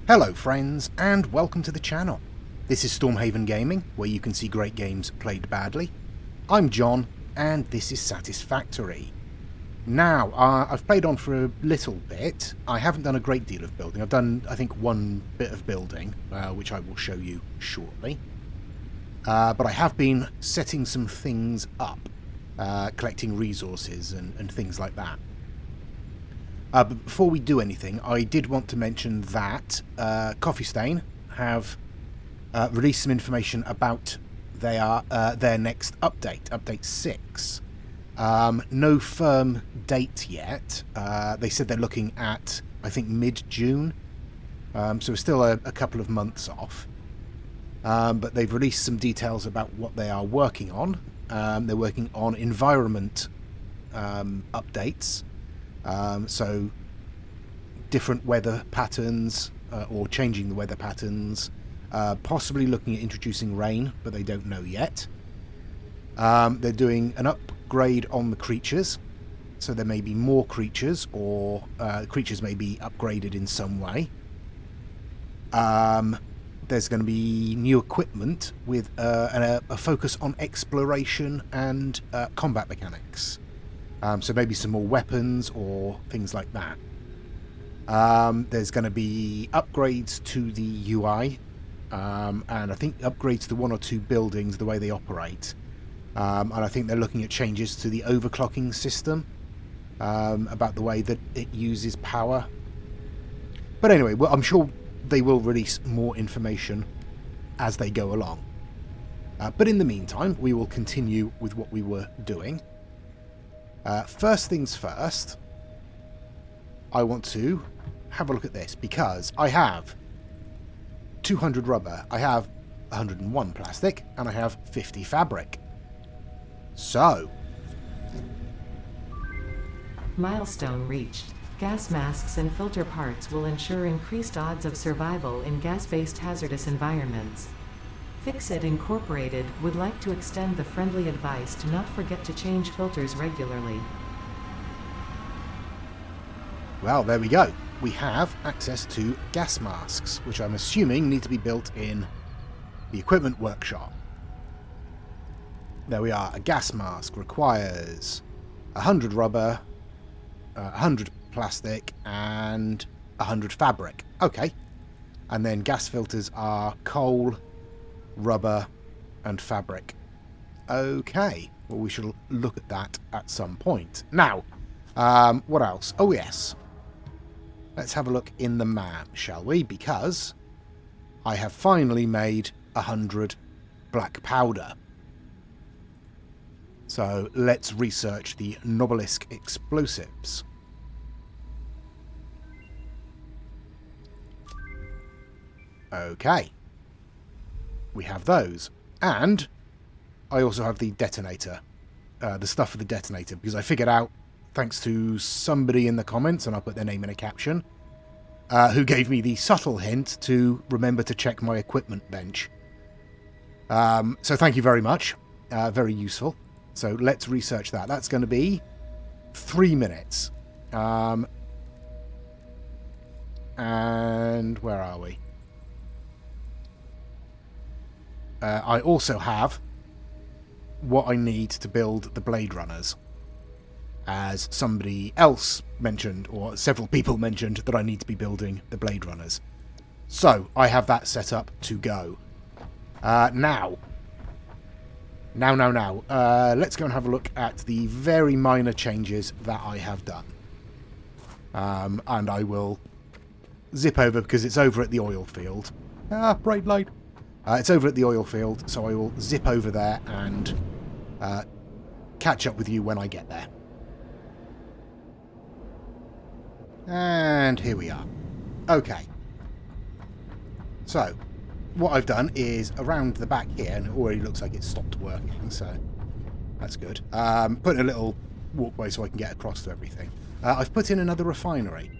Hello friends, and welcome to the channel. This is Stormhaven Gaming, where you can see great games played badly. I'm John, and this is Satisfactory. Now, I've played on for a little bit. I haven't done a great deal of building. I've done, I think, one bit of building, which I will show you shortly. But I have been setting some things up, collecting resources and things like that. But before we do anything, I did want to mention that Coffee Stain have released some information about their next update, Update 6. No firm date yet. They said they're looking at, I think, mid-June. So we're still a couple of months off. But they've released some details about what they are working on. They're working on environment updates. So different weather patterns, or changing the weather patterns, possibly looking at introducing rain, but they don't know yet. They're doing an upgrade on the creatures, so there may be more creatures, or creatures may be upgraded in some way. There's going to be new equipment with a focus on exploration and combat mechanics. So maybe some more weapons or things like that. There's going to be upgrades to the UI, and I think upgrades to one or two buildings, the way they operate. And I think they're looking at changes to the overclocking system, about the way that it uses power. But anyway, well, I'm sure they will release more information as they go along. But in the meantime, we will continue with what we were doing. First things first, I want to have a look at this, because I have 200 rubber, I have 101 plastic, and I have 50 fabric. So, milestone reached. Gas masks and filter parts will ensure increased odds of survival in gas-based hazardous environments. Fixit Incorporated would like to extend the friendly advice to not forget to change filters regularly. well, there we go. We have access to gas masks, which I'm assuming need to be built in the equipment workshop. There we are. A gas mask requires 100 rubber, 100 plastic, and 100 fabric. Okay. And then gas filters are coal, rubber, and fabric. Okay. Well, we shall look at that at some point. Now, what else? Oh, yes. Let's have a look in the map, shall we? Because I have finally made 100 black powder. So let's research the Nobelisk explosives. Okay. We have those. And I also have the detonator. The stuff for the detonator. Because I figured out, thanks to somebody in the comments, and I'll put their name in a caption, who gave me the subtle hint to remember to check my equipment bench. So thank you very much. Very useful. So let's research that. That's going to be 3 minutes. And where are we? I also have what I need to build the Blade Runners. As somebody else mentioned, or several people mentioned, that I need to be building the Blade Runners. So, I have that set up to go. Now, let's go and have a look at the very minor changes that I have done. And I will zip over, because it's over at the oil field. Bright light. It's over at the oil field, so I will zip over there and catch up with you when I get there. And here we are. Okay. So, what I've done is around the back here, and it already looks like it's stopped working, so that's good. Put a little walkway so I can get across to everything. I've put in another refinery.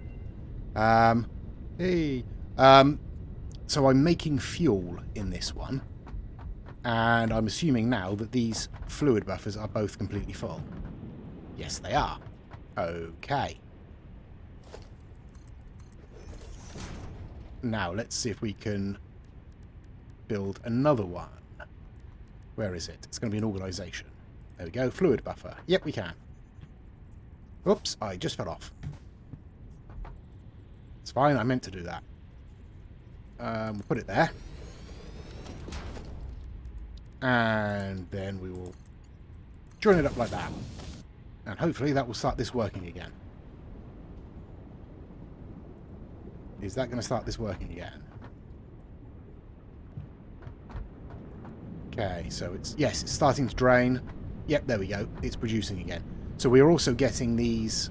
So I'm making fuel in this one, and I'm assuming now that these fluid buffers are both completely full. Yes, they are. Okay. Now, let's see if we can build another one. Where is it? It's going to be an organisation. There we go. Fluid buffer. Yep, we can. Oops, I just fell off. It's fine, I meant to do that. We'll put it there. And then we will join it up like that. And hopefully that will start this working again. Is that going to start this working again? Okay, so it's... Yes, it's starting to drain. Yep, there we go. It's producing again. So we are also getting these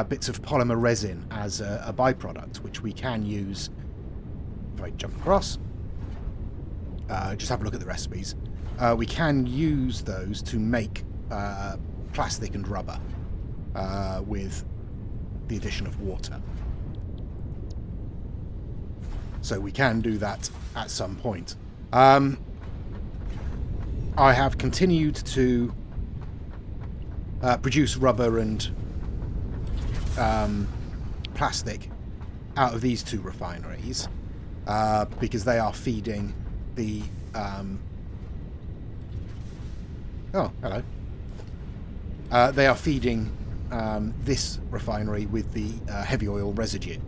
bits of polymer resin as a byproduct, which we can use... If I jump across... just have a look at the recipes. We can use those to make plastic and rubber with the addition of water. So we can do that at some point. I have continued to produce rubber and plastic out of these two refineries because they are feeding the... Oh, hello. They are feeding this refinery with the heavy oil residue,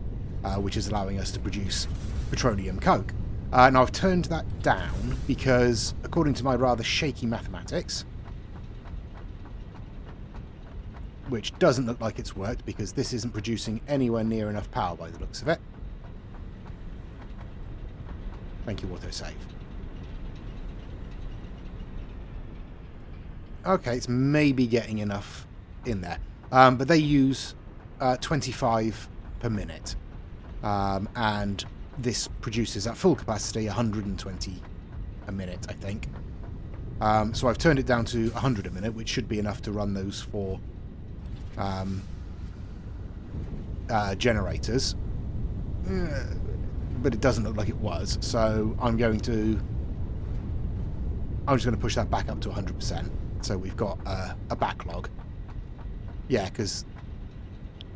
which is allowing us to produce petroleum coke. Now, I've turned that down because, according to my rather shaky mathematics, which doesn't look like it's worked because this isn't producing anywhere near enough power by the looks of it. Thank you, autosave. Okay, it's maybe getting enough in there. But they use 25 per minute. And this produces at full capacity 120 a minute, I think. So I've turned it down to 100 a minute, which should be enough to run those 4 generators. But it doesn't look like it was, so I'm just going to push that back up to 100%. So we've got a backlog. Yeah, because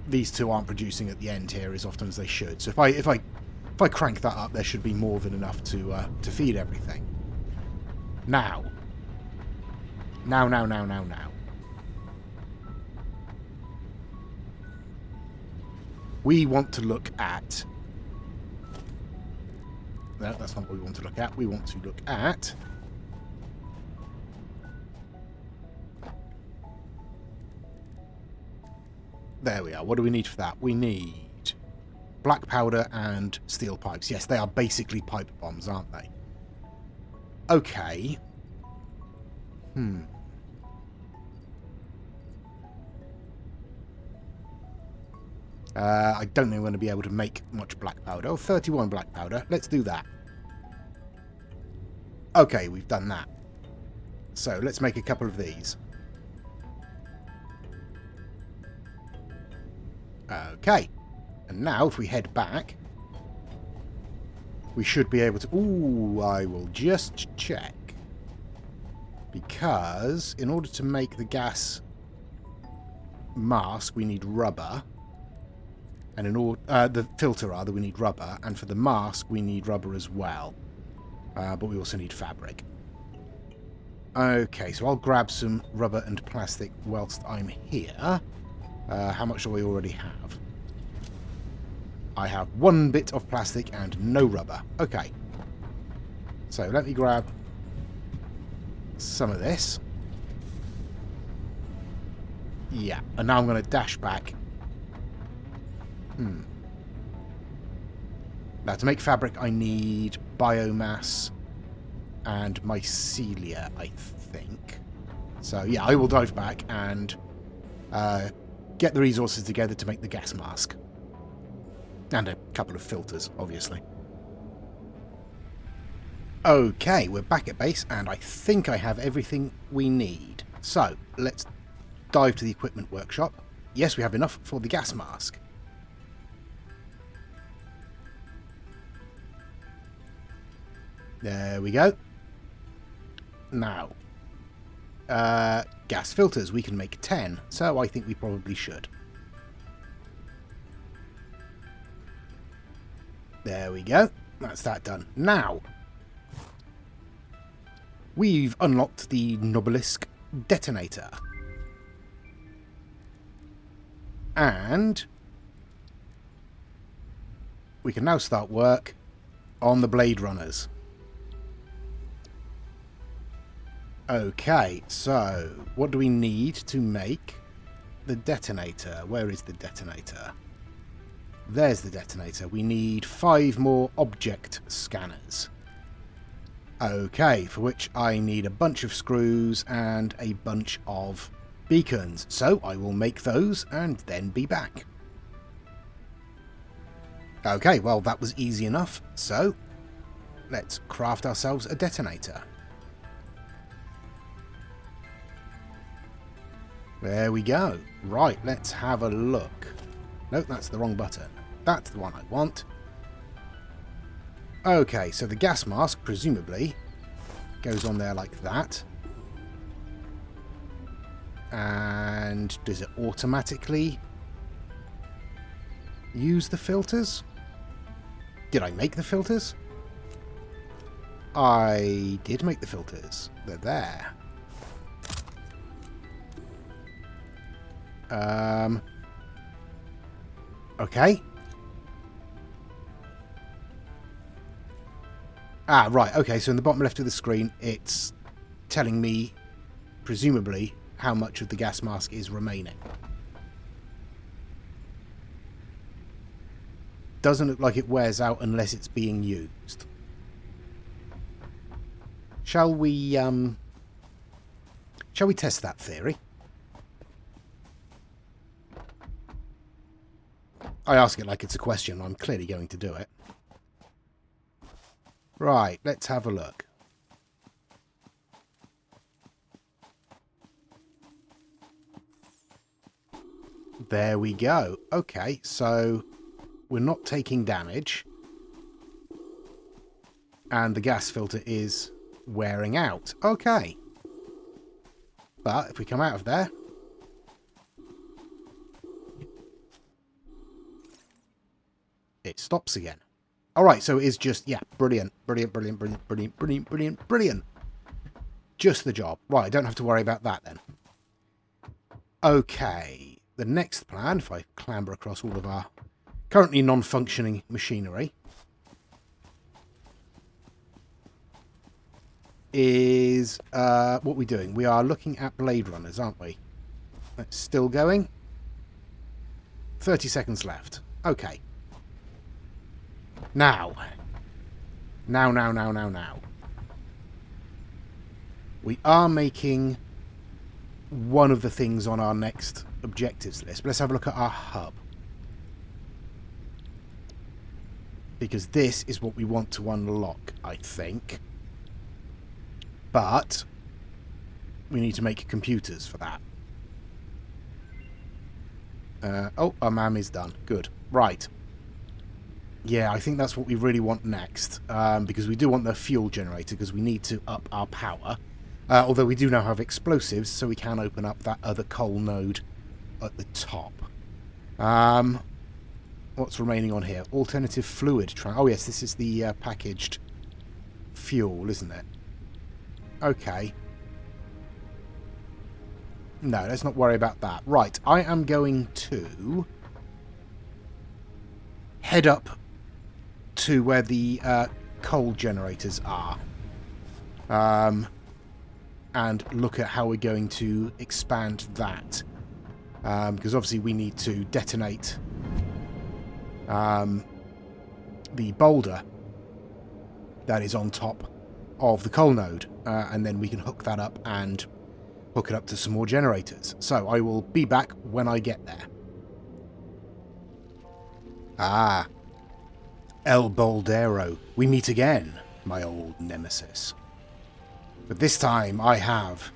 these two aren't producing at the end here as often as they should. So if I crank that up, there should be more than enough to feed everything. Now. We want to look at... No, that's not what we want to look at. We want to look at... There we are. What do we need for that? We need black powder and steel pipes. Yes, they are basically pipe bombs, aren't they? Okay. I don't think we're going to be able to make much black powder. Oh, 31 black powder. Let's do that. Okay, we've done that. So let's make a couple of these. Okay. And now, if we head back, we should be able to... Ooh, I will just check. Because in order to make the gas mask, we need rubber. And in order... the filter, rather, we need rubber. And for the mask, we need rubber as well. But we also need fabric. Okay, so I'll grab some rubber and plastic whilst I'm here. How much do I already have? I have 1 bit of plastic and no rubber. Okay. So let me grab some of this. Yeah, and now I'm going to dash back. Now, to make fabric, I need biomass and mycelia, I think. So, yeah, I will dive back and get the resources together to make the gas mask. And a couple of filters, obviously. Okay, we're back at base, and I think I have everything we need. So, let's dive to the equipment workshop. Yes, we have enough for the gas mask. There we go. Now, gas filters, we can make 10, so I think we probably should. There we go. That's that done. Now, we've unlocked the Nobelisk detonator. And we can now start work on the Blade Runners. Okay, so what do we need to make the detonator? Where is the detonator? There's the detonator. We need 5 more object scanners. Okay, for which I need a bunch of screws and a bunch of beacons. So I will make those and then be back. Okay, well that was easy enough. So let's craft ourselves a detonator. There we go. Right, let's have a look. Nope, that's the wrong button. That's the one I want. Okay, so the gas mask, presumably, goes on there like that. And does it automatically use the filters? Did I make the filters? I did make the filters. They're there. Okay. Ah, right. Okay, so in the bottom left of the screen, it's telling me, presumably, how much of the gas mask is remaining. Doesn't look like it wears out unless it's being used. Shall we test that theory? I ask it like it's a question. I'm clearly going to do it. Right, let's have a look. There we go. Okay, so we're not taking damage. And the gas filter is wearing out. Okay. But if we come out of there, it stops again. Alright, so it is just, yeah, brilliant. Brilliant, brilliant, brilliant, brilliant, brilliant, brilliant, brilliant. Just the job. Right, I don't have to worry about that then. Okay, the next plan, if I clamber across all of our currently non-functioning machinery, is what we're doing. We are looking at Blade Runners, aren't we? That's still going. 30 seconds left. Okay. Now. We are making one of the things on our next objectives list. But let's have a look at our hub. Because this is what we want to unlock, I think. But we need to make computers for that. Oh, our MAM is done. Good. Right. Yeah, I think that's what we really want next. Because we do want the fuel generator, because we need to up our power. Although we do now have explosives, so we can open up that other coal node at the top. What's remaining on here? Alternative fluid. Oh, yes, this is the packaged fuel, isn't it? Okay. No, let's not worry about that. Right, I am going to head up to where the coal generators are. And look at how we're going to expand that. Because obviously we need to detonate the boulder that is on top of the coal node. And then we can hook that up and hook it up to some more generators. So I will be back when I get there. Ah. El Boldero. We meet again, my old nemesis. But this time I have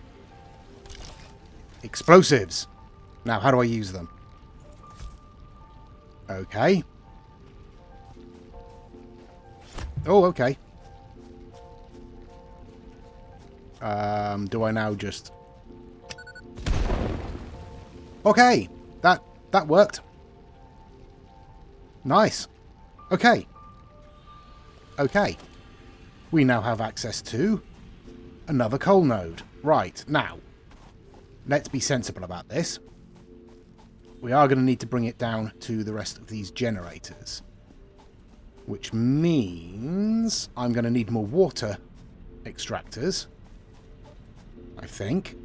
explosives. Now, how do I use them? Okay. Oh, okay. Do I now just... Okay. That worked. Nice. Okay. Okay. We now have access to another coal node. Right, now, let's be sensible about this. We are going to need to bring it down to the rest of these generators. Which means I'm going to need more water extractors. I think.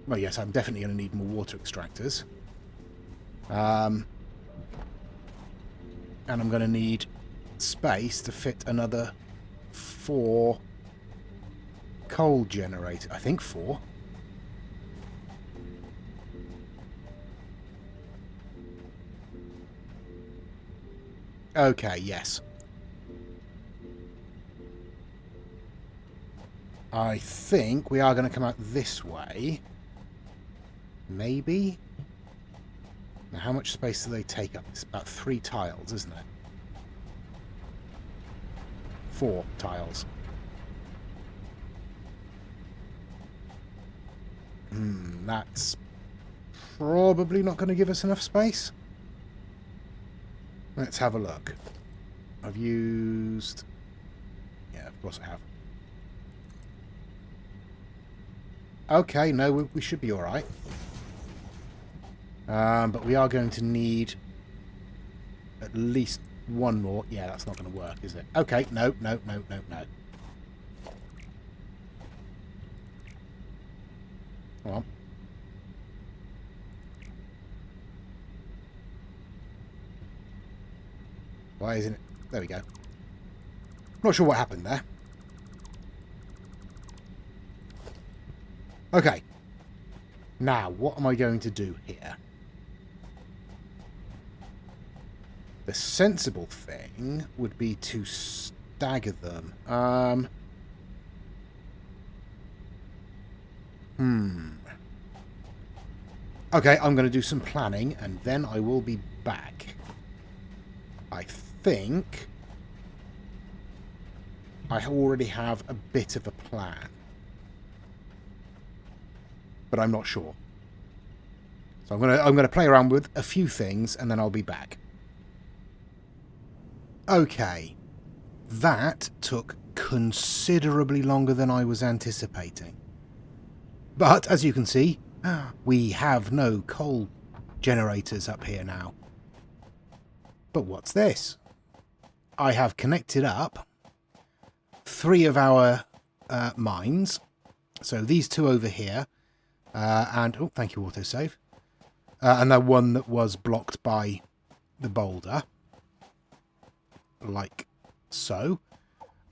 Well, yes, I'm definitely going to need more water extractors. And I'm going to need space to fit another 4 coal generators. I think 4. Okay, yes. I think we are going to come out this way. Maybe? Now, how much space do they take up? It's about 3 tiles, isn't it? 4 tiles. That's probably not going to give us enough space. Let's have a look. I've used... Yeah, of course I have. Okay, no, we should be alright. But we are going to need at least 1 more. Yeah, that's not going to work, is it? Okay, no. Come on. Why isn't it? There we go. Not sure what happened there. Okay. Now, what am I going to do here? The sensible thing would be to stagger them. Okay, I'm going to do some planning, and then I will be back. I think I already have a bit of a plan. But I'm not sure. So I'm going to play around with a few things, and then I'll be back. Okay. That took considerably longer than I was anticipating. But, as you can see, we have no coal generators up here now. But what's this? I have connected up 3 of our mines. So these 2 over here. And, oh, thank you, autosave. And that one that was blocked by the boulder. Like so.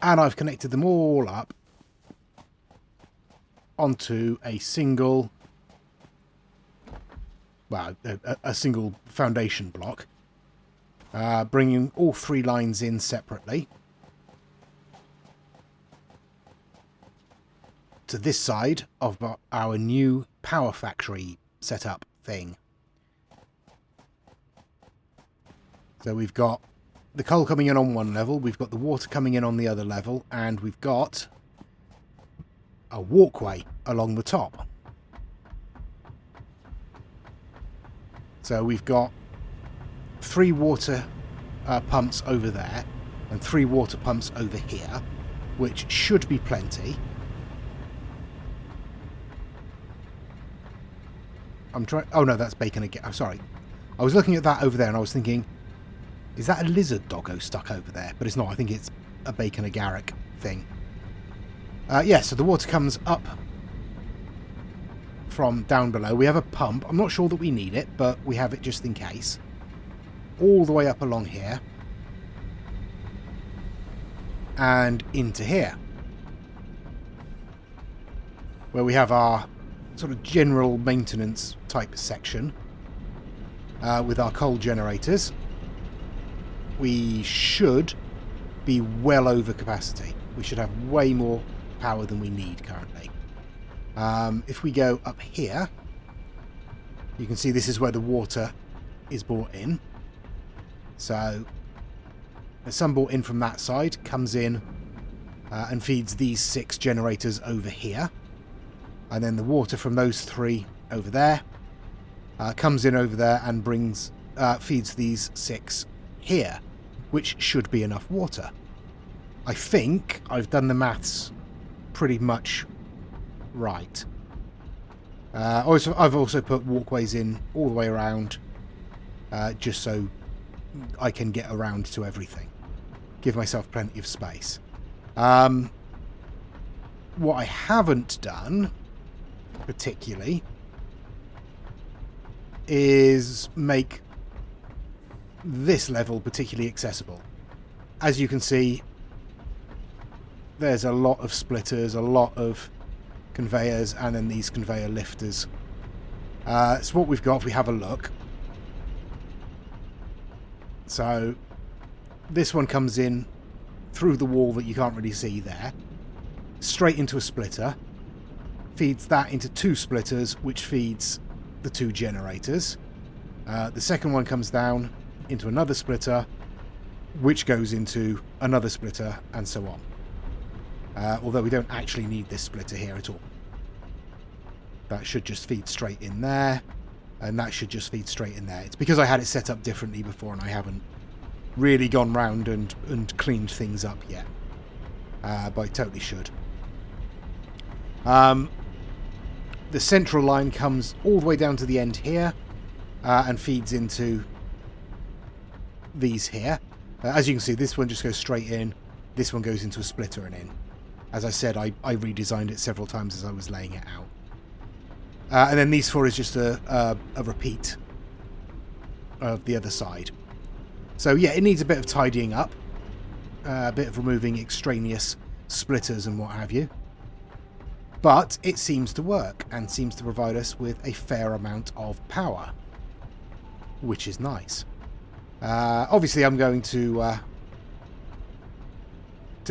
And I've connected them all up onto a single, well, a single foundation block. Bringing all 3 lines in separately. To this side of our new power factory setup thing. So we've got the coal coming in on one level, we've got the water coming in on the other level, and we've got a walkway along the top. So we've got 3 water pumps over there and 3 water pumps over here, which should be plenty. I'm trying... Oh no, that's bacon again. I'm sorry. I was looking at that over there and I was thinking, is that a lizard doggo stuck over there? But it's not. I think it's a bacon agaric thing. Yeah, so the water comes up from down below. We have a pump. I'm not sure that we need it, but we have it just in case. All the way up along here. And into here. Where we have our sort of general maintenance type section. With our coal generators. We should be well over capacity. We should have way more power than we need currently. If we go up here, you can see this is where the water is brought in. So there's some brought in from that side, comes in and feeds these 6 generators over here. And then the water from those 3 over there comes in over there and feeds these 6 here, which should be enough water. I think I've done the maths pretty much right. I've also put walkways in all the way around, just so I can get around to everything. Give myself plenty of space. What I haven't done, particularly, is make this level particularly accessible. As you can see, there's a lot of splitters, a lot of conveyors, and then these conveyor lifters. So what we've got, if we have a look. So this one comes in through the wall that you can't really see there, straight into a splitter, feeds that into 2 splitters, which feeds the 2 generators. The second one comes down into another splitter, which goes into another splitter, and so on. Although we don't actually need this splitter here at all. That should just feed straight in there, and that should just feed straight in there. It's because I had it set up differently before and I haven't really gone round and cleaned things up yet. But I totally should. The central line comes all the way down to the end here, and feeds into these here. As you can see, this one just goes straight in. This one goes into a splitter and in. As I said, I redesigned it several times as I was laying it out. And then these 4 is just a repeat of the other side. So yeah, it needs a bit of tidying up. A bit of removing extraneous splitters and what have you. But it seems to work and seems to provide us with a fair amount of power. Which is nice. Obviously I'm going to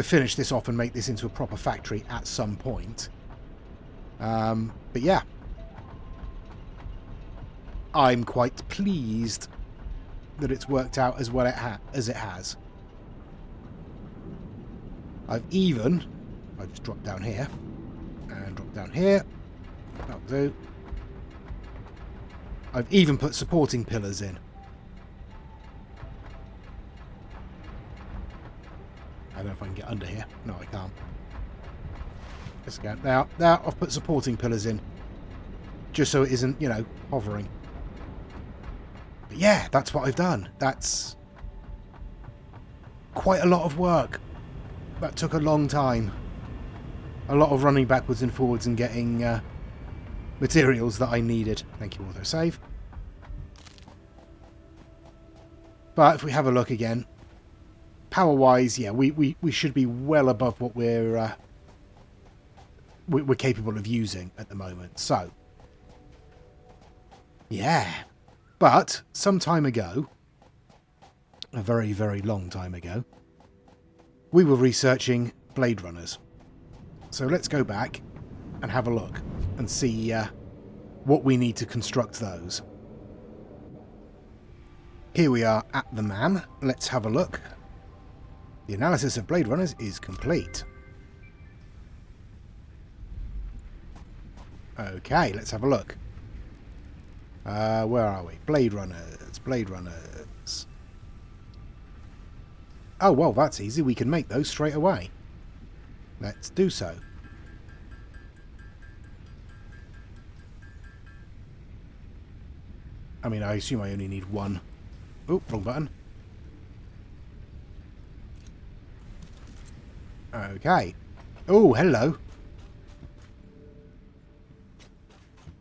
finish this off and make this into a proper factory at some point. But yeah. I'm quite pleased that it's worked out as well as it has. I've just dropped down here. And drop down here. That'll do. I've even put supporting pillars in. I don't know if I can get under here. No, I can't. Let's go. Now, I've put supporting pillars in. Just so it isn't, you know, hovering. But yeah, that's what I've done. That's quite a lot of work. That took a long time. A lot of running backwards and forwards and getting materials that I needed. Thank you, autosave. But if we have a look again, power-wise, yeah, we should be well above what we're capable of using at the moment. So, yeah. But some time ago, a very, very long time ago, we were researching Blade Runners. So let's go back and have a look and see what we need to construct those. Here we are at the MAM. Let's have a look. The analysis of Blade Runners is complete. Okay, let's have a look. Where are we? Blade Runners. Blade Runners. Oh, well, that's easy. We can make those straight away. Let's do so. I mean, I assume I only need one. Oh, wrong button. Okay. Oh, hello.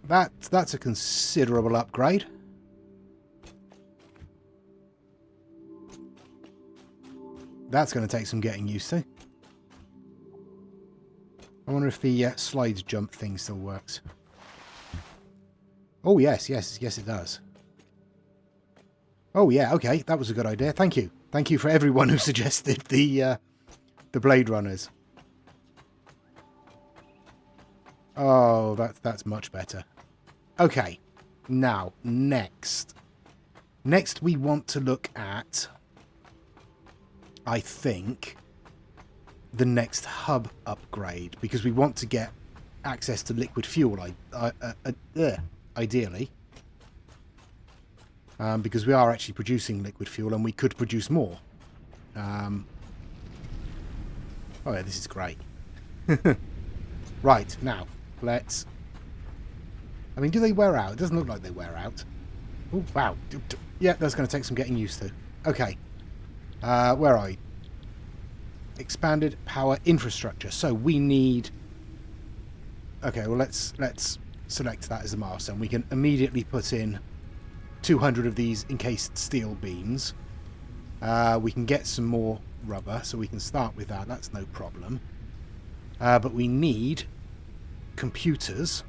That's a considerable upgrade. That's going to take some getting used to. I wonder if the slides jump thing still works. Oh, yes, it does. Oh, yeah, okay, that was a good idea. Thank you. Thank you for everyone who suggested the Blade Runners. Oh, that's much better. Okay, now, next. Next we want to look at, I think, the next hub upgrade, because we want to get access to liquid fuel, ideally. Because we are actually producing liquid fuel and we could produce more. Oh yeah, this is great. Right, now, let's... I mean, do they wear out? It doesn't look like they wear out. Oh, wow. Yeah, that's going to take some getting used to. Okay. Where are you? Expanded power infrastructure. So we need... Okay, well, let's select that as a milestone. We can immediately put in 200 of these encased steel beams. We can get some more rubber, so we can start with that. That's no problem. But we need computers,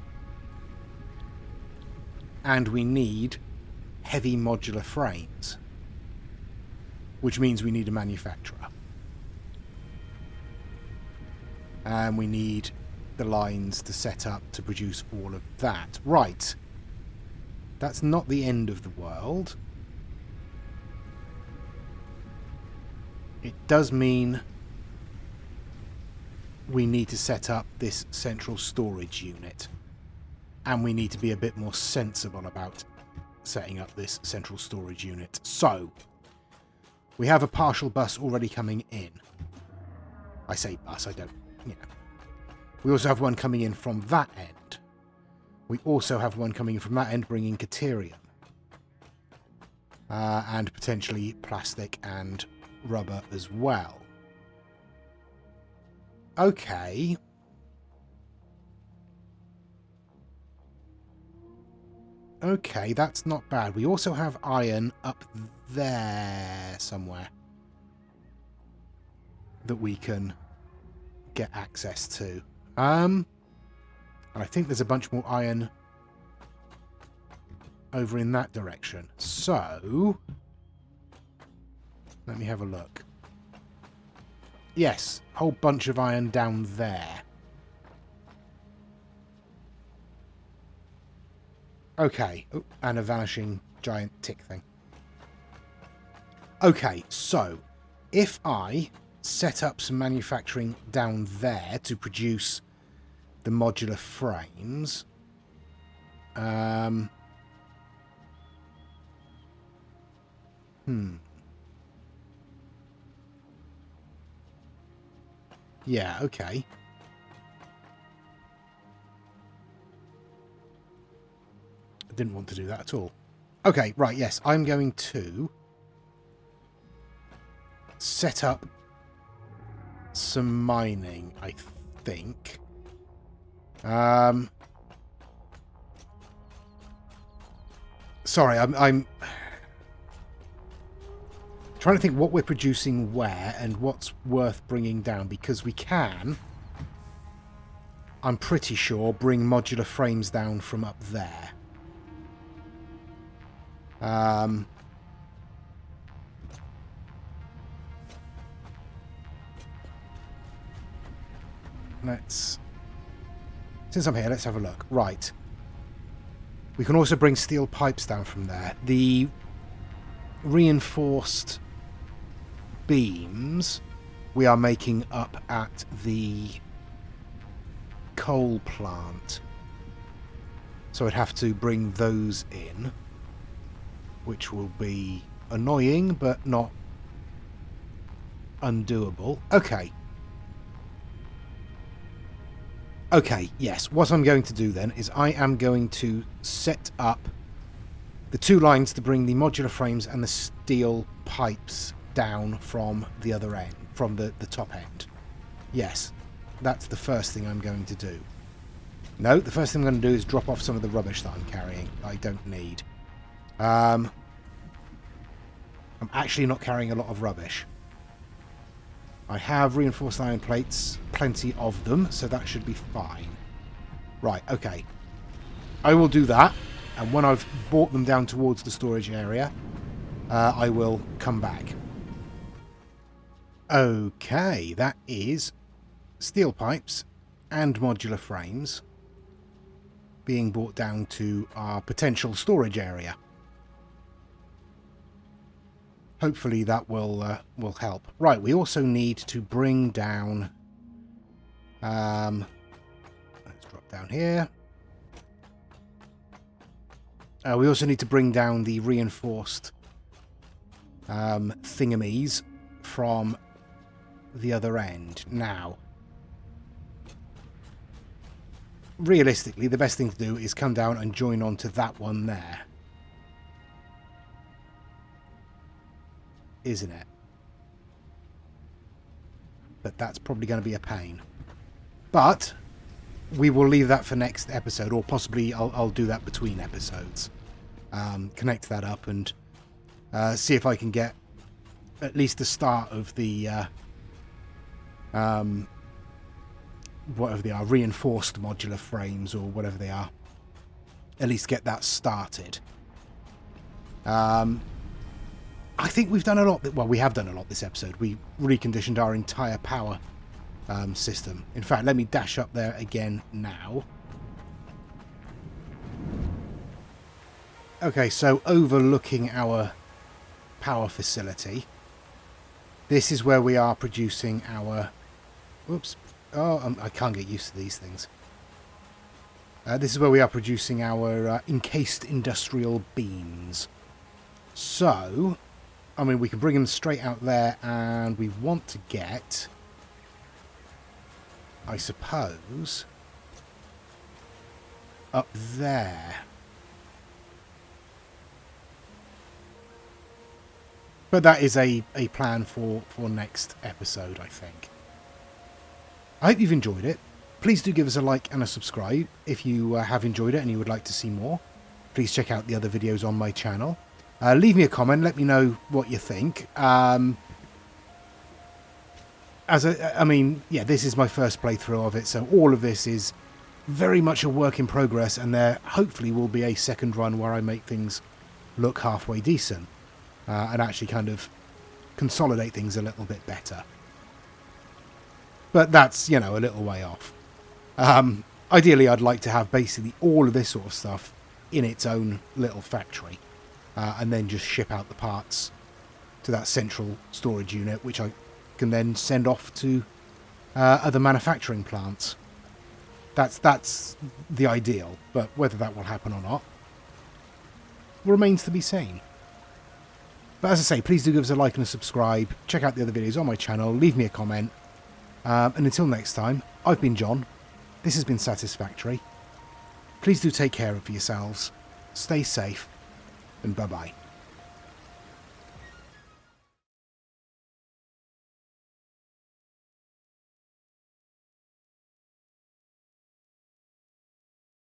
and we need heavy modular frames, which means we need a manufacturer. And we need the lines to set up to produce all of that. Right. That's not the end of the world. It does mean we need to set up this central storage unit. And we need to be a bit more sensible about setting up this central storage unit. So, we have a partial bus already coming in. I say bus, I don't, you know. We also have one coming in from that end. We also have one coming in from that end bringing Caterium. And potentially plastic and rubber as well. Okay. Okay, that's not bad. We also have iron up there somewhere that we can get access to. And I think there's a bunch more iron over in that direction. So, let me have a look. Yes, a whole bunch of iron down there. Okay. Oh, and a vanishing giant tick thing. Okay, so if I set up some manufacturing down there to produce the modular frames, yeah, okay. I didn't want to do that at all. Okay, right, yes, I'm going to set up some mining, I think. Sorry, I'm trying to think what we're producing where and what's worth bringing down, because we can, I'm pretty sure, bring modular frames down from up there. Since I'm here, let's have a look. Right. We can also bring steel pipes down from there. The reinforced beams we are making up at the coal plant. So I'd have to bring those in, which will be annoying, but not undoable. Okay. Okay, yes. What I'm going to do then is I am going to set up the two lines to bring the modular frames and the steel pipes down from the other end, from the top end. Yes, that's the first thing I'm going to do. No, the first thing I'm going to do is drop off some of the rubbish that I'm carrying that I don't need. I'm actually not carrying a lot of rubbish. I have reinforced iron plates, plenty of them, so that should be fine. Right, okay. I will do that, and when I've brought them down towards the storage area, I will come back. Okay, that is steel pipes and modular frames being brought down to our potential storage area. Hopefully that will help. Right, we also need to bring down... let's drop down here. We also need to bring down the reinforced thingamies from the other end. Now, realistically, the best thing to do is come down and join on to that one there. Isn't it? But that's probably going to be a pain. But we will leave that for next episode, or possibly I'll do that between episodes. Connect that up and see if I can get at least the start of the whatever they are, reinforced modular frames or whatever they are. At least get that started. I think we've done a lot. Well, we have done a lot this episode. We reconditioned our entire power system. In fact, let me dash up there again now. Okay, so overlooking our power facility, this is where we are producing our... Whoops. Oh, I can't get used to these things. This is where we are producing our encased industrial beams. So, I mean, we can bring them straight out there, and we want to get, I suppose, up there. But that is a plan for next episode, I think. I hope you've enjoyed it. Please do give us a like and a subscribe if you have enjoyed it and you would like to see more. Please check out the other videos on my channel. Leave me a comment. Let me know what you think. I mean, yeah, this is my first playthrough of it, so all of this is very much a work in progress, and there hopefully will be a second run where I make things look halfway decent and actually kind of consolidate things a little bit better. But that's, you know, a little way off. Ideally, I'd like to have basically all of this sort of stuff in its own little factory. And then just ship out the parts to that central storage unit, which I can then send off to other manufacturing plants. That's the ideal, but whether that will happen or not remains to be seen. But as I say, please do give us a like and a subscribe. Check out the other videos on my channel. Leave me a comment. And until next time, I've been John. This has been Satisfactory. Please do take care of yourselves. Stay safe. And bye-bye.